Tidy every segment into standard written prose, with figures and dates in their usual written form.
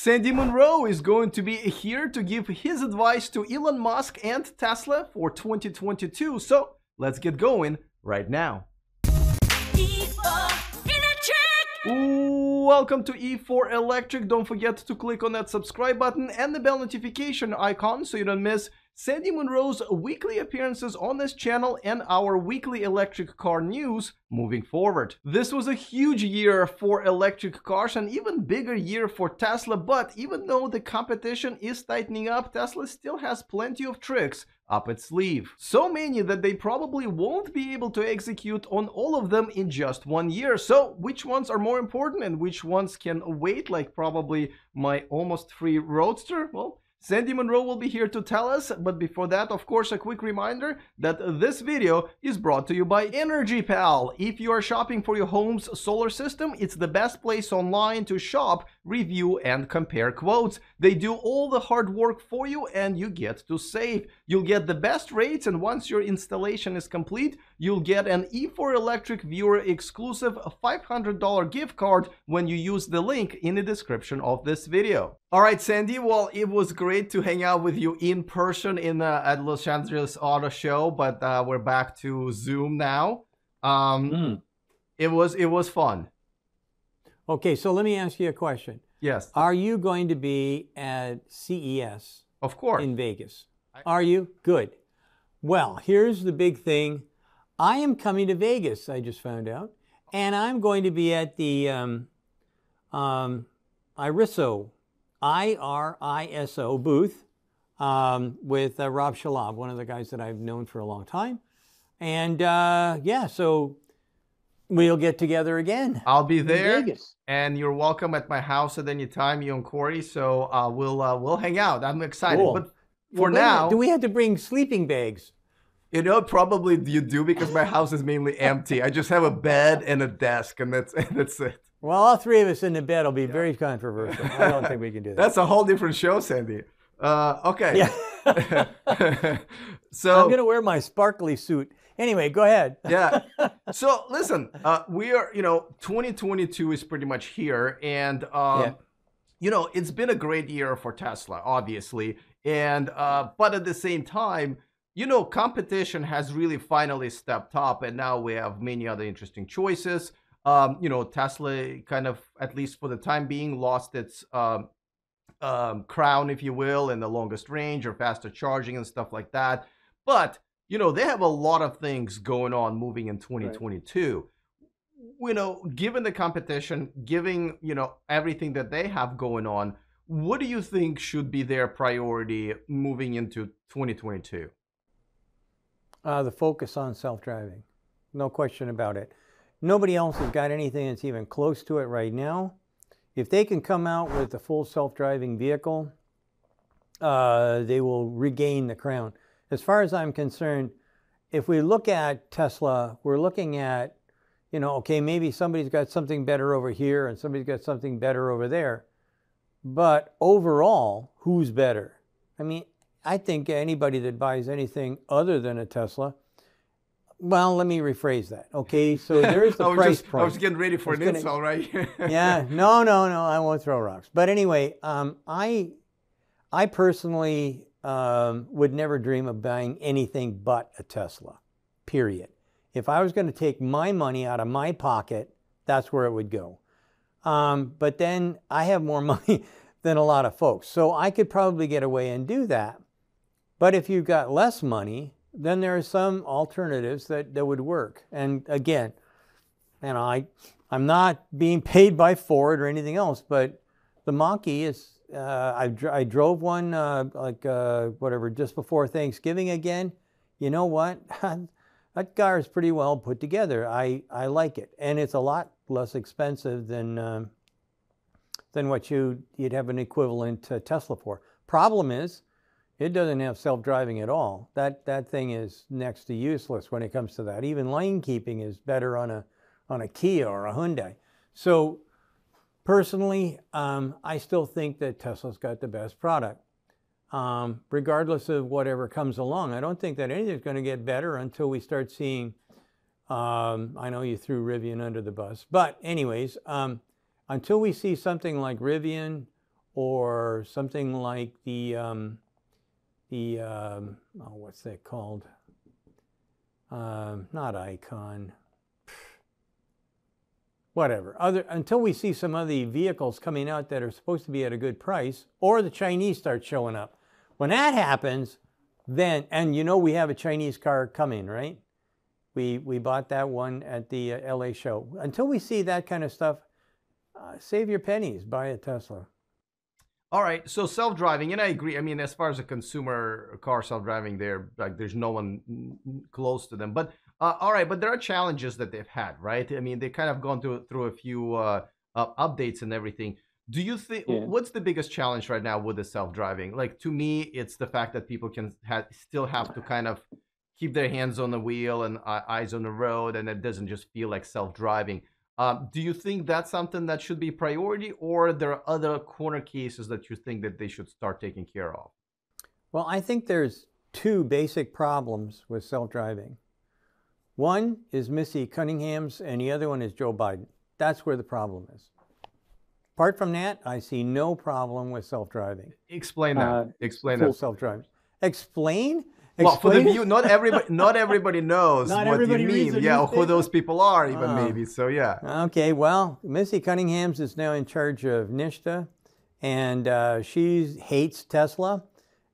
Sandy Munro is going to be here to give his advice to Elon Musk and Tesla for 2022. So let's get going right now. Welcome to E4 Electric. Don't forget to click on that subscribe button and the bell notification icon so you don't miss Sandy Munro's weekly appearances on this channel and our weekly electric car news moving forward. This was a huge year for electric cars, an even bigger year for Tesla, but even though the competition is tightening up, Tesla still has plenty of tricks up its sleeve. So many that they probably won't be able to execute on all of them in just 1 year. So which ones are more important and which ones can wait, like probably my almost free Roadster? Well, Sandy Munro will be here to tell us, but before that, of course, a quick reminder that this video is brought to you by EnergyPal. If you are shopping for your home's solar system, it's the best place online to shop, review, and compare quotes. They do all the hard work for you and you get to save. You'll get the best rates, and once your installation is complete, you'll get an E4 Electric viewer exclusive $500 gift card when you use the link in the description of this video. All right, Sandy, well, it was great to hang out with you in person at Los Angeles Auto Show, but we're back to Zoom now. It was fun. Okay, so let me ask you a question. Yes. Are you going to be at CES? Of course. In Vegas? Are you? Good. Well, here's the big thing. I am coming to Vegas, I just found out, and I'm going to be at the IRISO booth with Rob Shalab, one of the guys that I've known for a long time. And yeah, so we'll get together again. I'll be there, and you're welcome at my house at any time, you and Corey. So we'll hang out. I'm excited. Cool. But for now, do we have to bring sleeping bags? You know, probably you do, because my house is mainly empty. I just have a bed and a desk, and that's it. Well, all three of us in the bed will be very controversial. I don't think we can do that. That's a whole different show, Sandy. Okay. Yeah. So I'm going to wear my sparkly suit. Anyway, go ahead. Yeah. So listen, we are, 2022 is pretty much here. And, it's been a great year for Tesla, obviously. And, but at the same time, competition has really finally stepped up. And now we have many other interesting choices. Tesla kind of, at least for the time being, lost its crown, if you will, in the longest range or faster charging and stuff like that. But, they have a lot of things going on moving in 2022. Right. Given the competition, given, everything that they have going on, what do you think should be their priority moving into 2022? The focus on self-driving. No question about it. Nobody else has got anything that's even close to it right now. If they can come out with a full self-driving vehicle, they will regain the crown. As far as I'm concerned, if we look at Tesla, we're looking at, okay, maybe somebody's got something better over here and somebody's got something better over there. But overall, who's better? I mean, I think anybody that buys anything other than a Tesla, well, let me rephrase that. Okay, so there's the price point. I was getting ready for an insult, right? Yeah, no, I won't throw rocks. But anyway, I personally would never dream of buying anything but a Tesla, period. If I was going to take my money out of my pocket, that's where it would go. But then I have more money than a lot of folks, so I could probably get away and do that. But if you've got less money, then there are some alternatives that would work. And again, I'm not being paid by Ford or anything else, but the Mach-E is, I drove one just before Thanksgiving again. You know what? That car is pretty well put together. I like it. And it's a lot less expensive than what you'd have an equivalent Tesla for. Problem is, it doesn't have self-driving at all. That thing is next to useless when it comes to that. Even lane keeping is better on a Kia or a Hyundai. So personally, I still think that Tesla's got the best product. Regardless of whatever comes along, I don't think that anything's going to get better until we start seeing, I know you threw Rivian under the bus, but anyways, until we see something like Rivian or something like the what's that called? Not Icon. Whatever. Until we see some of the vehicles coming out that are supposed to be at a good price, or the Chinese start showing up. When that happens, then, and you know we have a Chinese car coming, right? We bought that one at the LA show. Until we see that kind of stuff, save your pennies, buy a Tesla. All right, so self-driving, and I agree. I mean, as far as a consumer car self-driving, there's no one close to them. But all right, but there are challenges that they've had, right? I mean, they kind of gone through a few updates and everything. Do you think what's the biggest challenge right now with the self-driving? Like, to me, it's the fact that people can still have to kind of keep their hands on the wheel and eyes on the road, and it doesn't just feel like self-driving. Do you think that's something that should be a priority, or there are other corner cases that you think that they should start taking care of? Well, I think there's two basic problems with self-driving. One is Missy Cunningham's, and the other one is Joe Biden. That's where the problem is. Apart from that, I see no problem with self-driving. Explain that. Explain full that. Self-driving. Explain? Well, for the view, not everybody knows what you mean. Yeah, who those people are, even maybe. So yeah. Okay. Well, Missy Cunningham's is now in charge of NHTSA, and she hates Tesla,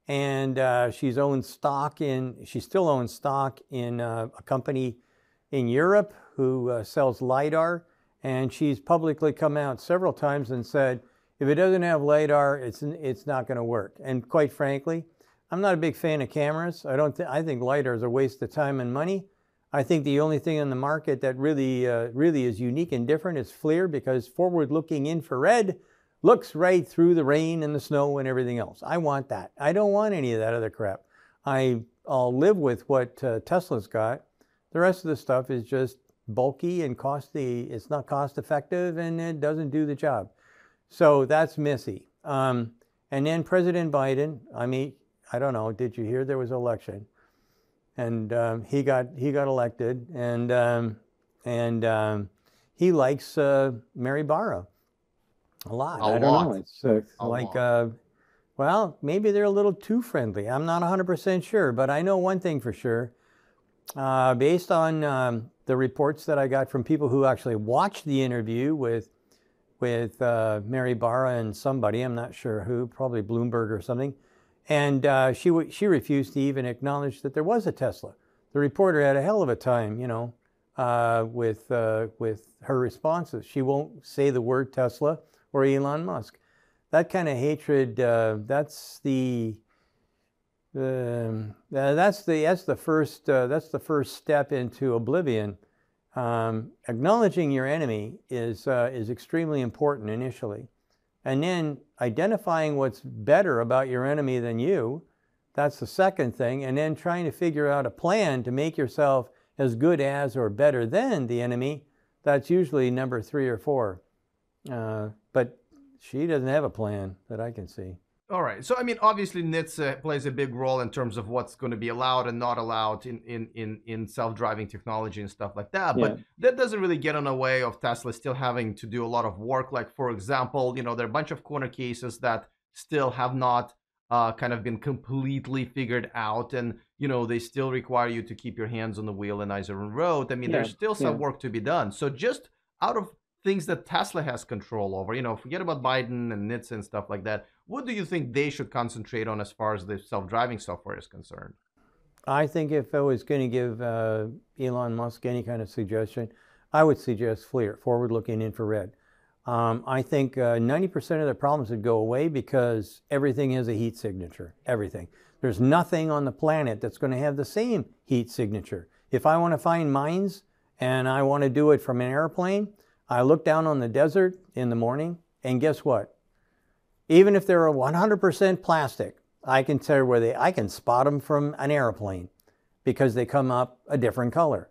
and she still owns stock in a company in Europe who sells LiDAR, and she's publicly come out several times and said, if it doesn't have LiDAR, it's not going to work. And quite frankly, I'm not a big fan of cameras. I think LiDAR is a waste of time and money. I think the only thing in the market that really is unique and different is FLIR, because forward-looking infrared looks right through the rain and the snow and everything else. I want that. I don't want any of that other crap. I'll live with what Tesla's got. The rest of the stuff is just bulky and costly. It's not cost effective, and it doesn't do the job. So that's Missy. And then President Biden, I don't know, did you hear there was an election? And he got elected, and he likes Mary Barra a lot. I don't know. It's like, well, maybe they're a little too friendly. I'm not 100% sure, but I know one thing for sure. Based on the reports that I got from people who actually watched the interview with Mary Barra and somebody, I'm not sure who, probably Bloomberg or something, and she refused to even acknowledge that there was a Tesla. The reporter had a hell of a time, with her responses. She won't say the word Tesla or Elon Musk. That kind of hatred, that's the first step into oblivion. Acknowledging your enemy is extremely important initially. And then identifying what's better about your enemy than you, that's the second thing. And then trying to figure out a plan to make yourself as good as or better than the enemy, that's usually number 3 or 4. But she doesn't have a plan that I can see. All right. So, obviously NHTSA plays a big role in terms of what's going to be allowed and not allowed in self-driving technology and stuff like that. But that doesn't really get in the way of Tesla still having to do a lot of work. Like, for example, there are a bunch of corner cases that still have not kind of been completely figured out. And, they still require you to keep your hands on the wheel and eyes on the road. There's still some work to be done. So just out of things that Tesla has control over, forget about Biden and NHTSA and stuff like that. What do you think they should concentrate on as far as the self-driving software is concerned? I think if I was going to give Elon Musk any kind of suggestion, I would suggest FLIR, forward-looking infrared. I think 90% of the problems would go away because everything has a heat signature, everything. There's nothing on the planet that's going to have the same heat signature. If I want to find mines and I want to do it from an airplane, I look down on the desert in the morning, and guess what? Even if they're 100% plastic, I can tell where I can spot them from an airplane because they come up a different color.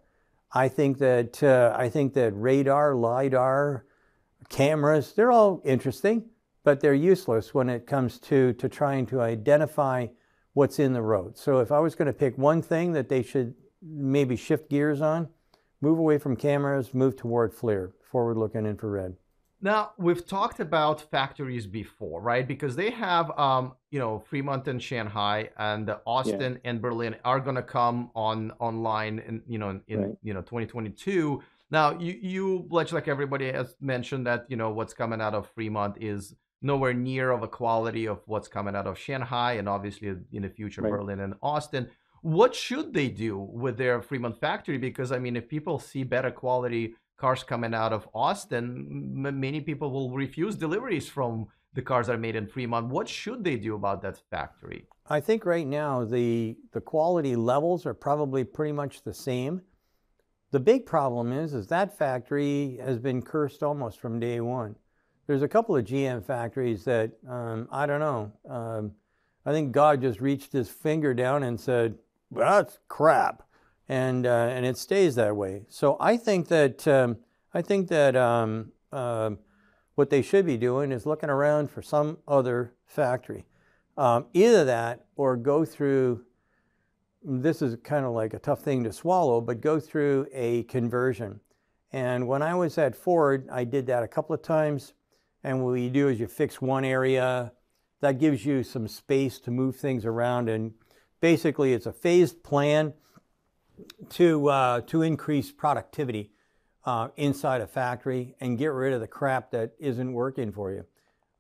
I think that radar, LiDAR, cameras, they're all interesting, but they're useless when it comes to trying to identify what's in the road. So if I was going to pick one thing that they should maybe shift gears on, move away from cameras, move toward FLIR, forward-looking infrared. Now, we've talked about factories before, right? Because they have, Fremont and Shanghai and Yeah, Austin and Berlin are going to come online in, right. 2022. Now, like everybody has mentioned that, what's coming out of Fremont is nowhere near of a quality of what's coming out of Shanghai and obviously in the future, Right. Berlin and Austin. What should they do with their Fremont factory? Because, I mean, if people see better quality cars coming out of Austin, many people will refuse deliveries from the cars that are made in Fremont. What should they do about that factory? I think right now the quality levels are probably pretty much the same. The big problem is that factory has been cursed almost from day one. There's a couple of GM factories that I don't know. I think God just reached his finger down and said, "That's crap," and it stays that way. So I think that what they should be doing is looking around for some other factory. Either that or go through, this is kind of like a tough thing to swallow, but go through a conversion. And when I was at Ford, I did that a couple of times. And what you do is you fix one area. That gives you some space to move things around. And basically, it's a phased plan to increase productivity inside a factory and get rid of the crap that isn't working for you.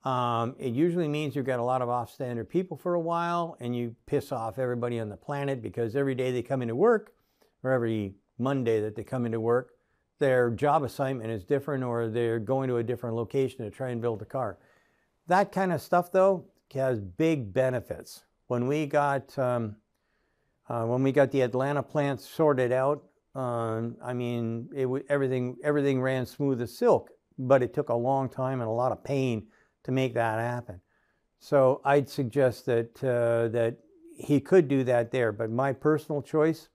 It usually means you've got a lot of off-standard people for a while and you piss off everybody on the planet because every day they come into work, or every Monday that they come into work, their job assignment is different or they're going to a different location to try and build a car. That kind of stuff, though, has big benefits. When we got the Atlanta plant sorted out, I mean, everything ran smooth as silk, but it took a long time and a lot of pain to make that happen. So I'd suggest that he could do that there. But my personal choice,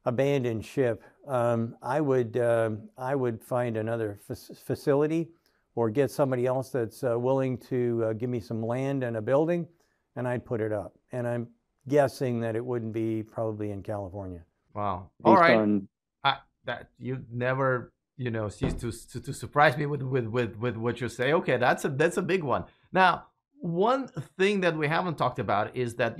abandon ship. I would find another facility or get somebody else that's willing to give me some land and a building, and I'd put it up. And I'm guessing that it wouldn't be probably in California. Wow. All Based right. on That you never, cease to surprise me with what you say. Okay, that's a big one. Now, one thing that we haven't talked about is that,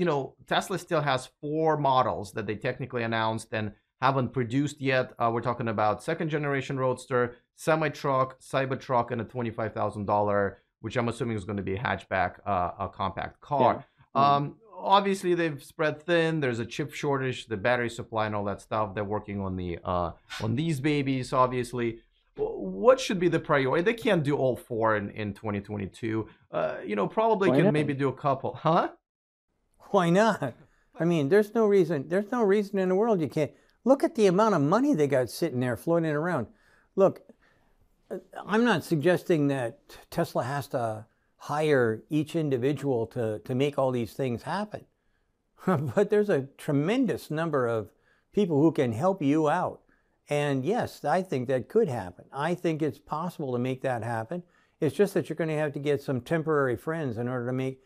Tesla still has 4 models that they technically announced and haven't produced yet. We're talking about second generation Roadster, semi-truck, Cybertruck, and a $25,000, which I'm assuming is going to be a hatchback, a compact car. Yeah. Obviously, they've spread thin. There's a chip shortage, the battery supply, and all that stuff. They're working on on these babies, obviously. What should be the priority? They can't do all 4 in 2022. Probably Why can not? maybe do a couple. Huh? Why not? I mean, there's no reason in the world you can't. Look at the amount of money they got sitting there floating around. Look, I'm not suggesting that Tesla has to hire each individual to make all these things happen. But there's a tremendous number of people who can help you out. And yes, I think that could happen. I think it's possible to make that happen. It's just that you're going to have to get some temporary friends in order to make.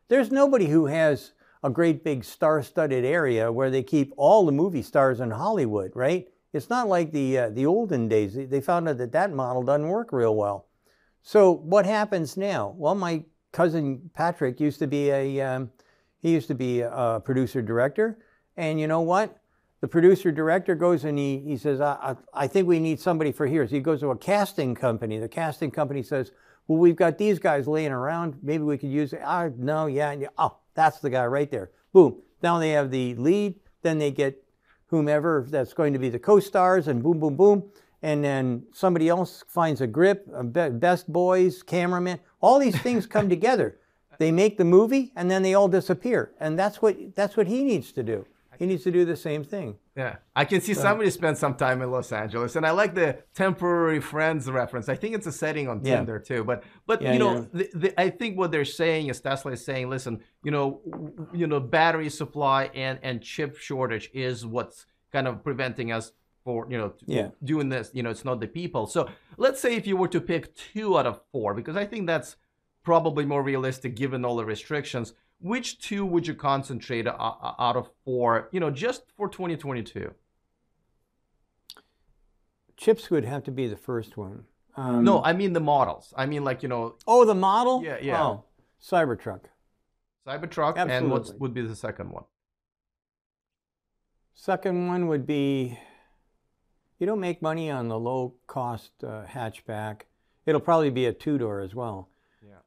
There's nobody who has a great big star-studded area where they keep all the movie stars in Hollywood, right? It's not like the olden days. They found out that model doesn't work real well. So what happens now? Well, my cousin Patrick used to be a producer director, and you know what? The producer director goes and he says, I think we need somebody for here. So he goes to a casting company. The casting company says, well, we've got these guys laying around. Maybe we could use it. No, yeah. Oh, that's the guy right there. Boom. Now they have the lead. Then they get whomever that's going to be the co-stars, and boom, boom, boom. And then somebody else finds a grip, best boys, cameraman. All these things come together. They make the movie, and then they all disappear. And that's what he needs to do. He needs to do the same thing. Yeah, I can see somebody spend some time in Los Angeles, and I like the temporary friends reference. I think it's a setting on Tinder too. But I think what they're saying is Tesla is saying, listen, battery supply and chip shortage is what's kind of preventing us for doing this. It's not the people. So let's say if you were to pick 2 out of 4, because I think that's probably more realistic given all the restrictions. Which 2 would you concentrate out of 4, just for 2022? Chips would have to be the first one. No, I mean the models. I mean, like, you know. Oh, the model? Yeah, yeah. Oh, Cybertruck. Cybertruck. Absolutely. And what would be the second one? Second one would be, you don't make money on the low-cost hatchback. It'll probably be a two-door as well.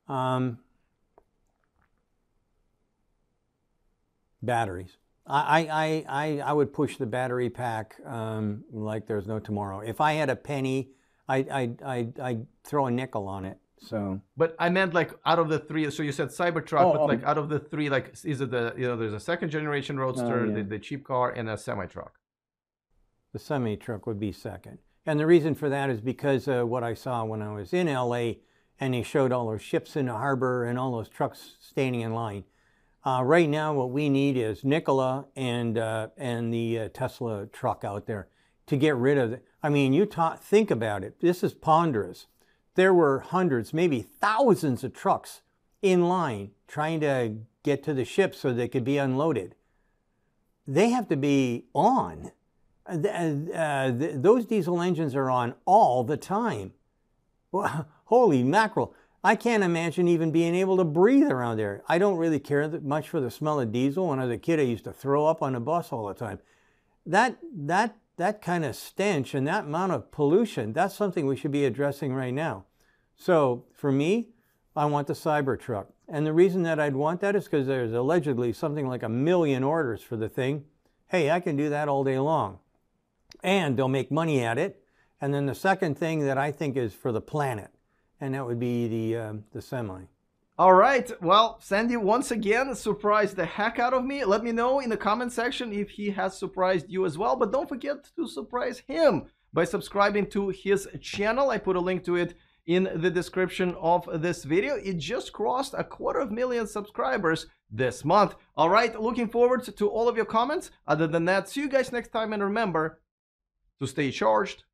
Yeah. Batteries. I would push the battery pack like there's no tomorrow. If I had a penny, I'd throw a nickel on it. So. But I meant like out of the three. So you said Cybertruck, but like out of the three, like is it the, you know, there's a second generation Roadster, the cheap car, and a semi truck. The semi truck would be second, and the reason for that is because what I saw when I was in LA, and they showed all those ships in the harbor and all those trucks standing in line. Right now, what we need is Nikola and the Tesla truck out there to get rid of it. I mean, think about it. This is ponderous. There were hundreds, maybe thousands of trucks in line trying to get to the ship so they could be unloaded. They have to be on. Those diesel engines are on all the time. Well, holy mackerel. I can't imagine even being able to breathe around there. I don't really care that much for the smell of diesel. When I was a kid, I used to throw up on the bus all the time. That kind of stench and that amount of pollution, that's something we should be addressing right now. So for me, I want the Cybertruck. And the reason that I'd want that is because there's allegedly something like 1 million orders for the thing. Hey, I can do that all day long. And they'll make money at it. And then the second thing that I think is for the planet, and that would be the semi. All right. Well, Sandy once again surprised the heck out of me. Let me know in the comment section if he has surprised you as well. But don't forget to surprise him by subscribing to his channel. I put a link to it in the description of this video. It just crossed 250,000 subscribers this month. All right. Looking forward to all of your comments. Other than that, see you guys next time. And remember to stay charged.